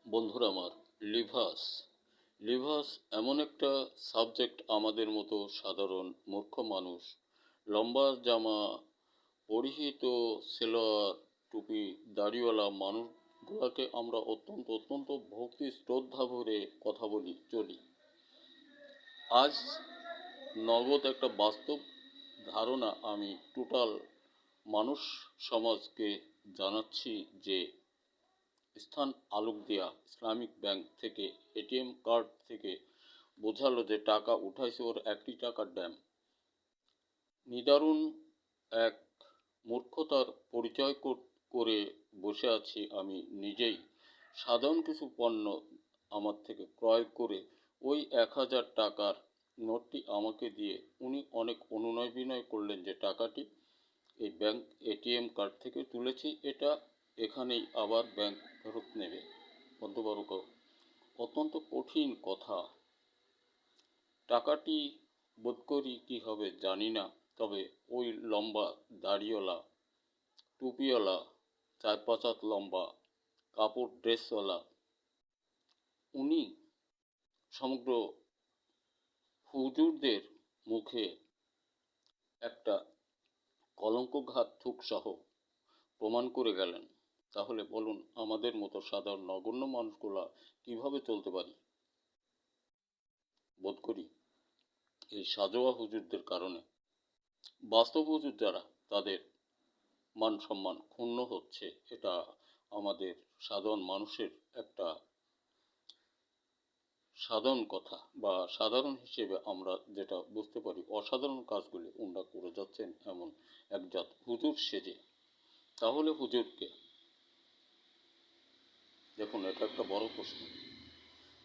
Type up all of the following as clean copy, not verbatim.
বন্ধুরা আমার, লিভাস লিভাস এমন একটা সাবজেক্ট, আমাদের মতো সাধারণ মূর্খ মানুষ লম্বা জামা পরিহিত সেলোয়ার টুপি দাড়িওয়ালা মানুষগুলোকে আমরা অত্যন্ত অত্যন্ত ভক্তি শ্রদ্ধা ভরে কথা বলি চলি। আজ নগদ একটা বাস্তব ধারণা আমি টোটাল মানুষ সমাজকে জানাচ্ছি যে স্থান আলোক দেয়া ইসলামিক ব্যাংক থেকে এটিএম কার্ড থেকে বোঝালো যে টাকা উঠাইছে ওর 1 টাকার ড্যাম। নিদারুণ এক মূর্খতার পরিচয় করে বসে আছি আমি নিজেই। সাধারণ কিছু পণ্য আমার থেকে ক্রয় করে ওই 1000 টাকার নোটটি আমাকে দিয়ে উনি অনেক অনুনয় বিনয় করলেন যে টাকাটি এই ব্যাংক এটিএম কার্ড থেকে তুলেছি, এটা এখানেই আবার ব্যাংক ফেরত নেবে। বন্ধুবর্গ, অত্যন্ত কঠিন কথা। টাকাটি বোধ করি কী হবে জানি না, তবে ওই লম্বা দাড়িওয়ালা টুপিওয়ালা 4-5 হাত লম্বা কাপড় ড্রেসওয়ালা উনি সমগ্র হুজুরদের মুখে একটা কলঙ্কঘাত থুকসহ প্রমাণ করে গেলেন। তাহলে বলুন, আমাদের মতো সাধারণ নগণ্য মানুষগুলা কিভাবে চলতে পারি? বোধ করি এই সাজোয়া হুজুরদের কারণে। বাস্তব হুজুর যারা, তাদের মান সম্মান ক্ষুণ্ণ হচ্ছে। এটা আমাদের সাধারণ মানুষের একটা সাধারণ কথা, বা সাধারণ হিসেবে আমরা যেটা বুঝতে পারি, অসাধারণ কাজগুলি ওনারা করে যাচ্ছেন এমন একজাত হুজুর সেজে। তাহলে হুজুরকে, দেখুন এটা একটা বড় প্রশ্ন,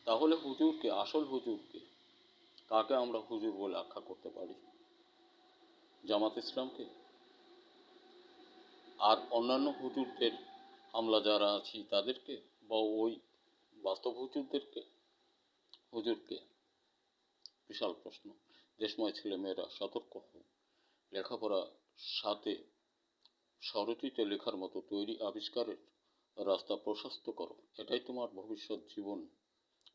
তাহলে হুজুরকে, আসল হুজুরকে কাকে আমরা হুজুর বলে আখ্যা করতে পারি? জামাত ইসলামকে? আর অন্যান্য হুজুরদের আমরা যারা আছি তাদেরকে, বা ওই বাস্তব হুজুরদেরকে? হুজুরকে? বিশাল প্রশ্ন। দেশময় ছেলেমেয়েরা সতর্ক হও, লেখাপড়া সাথে স্বরচিতে লেখার মতো তৈরি আবিষ্কারের রাস্তা প্রশস্ত করো। এটাই তোমার ভবিষ্যৎ জীবন,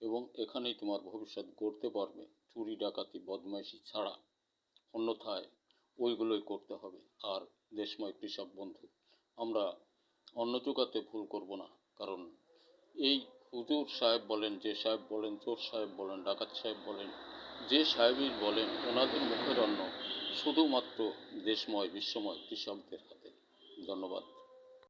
এবং এখানেই তোমার ভবিষ্যৎ গড়তে পারবে। চুরি ডাকাতি বদমাইশি ছাড়া, অন্যথায় ওইগুলোই করতে হবে। আর দেশময় কৃষক বন্ধু, আমরা অন্ন জোগাতে ভুল করব না, কারণ এই হুজুর সাহেব বলেন, যে সাহেব বলেন, চোর সাহেব বলেন, ডাকাত সাহেব বলেন, যে সাহেবই বলেন, ওনাদের মুখের অন্ন শুধুমাত্র দেশময় বিশ্বময় কৃষকদের হাতে। ধন্যবাদ।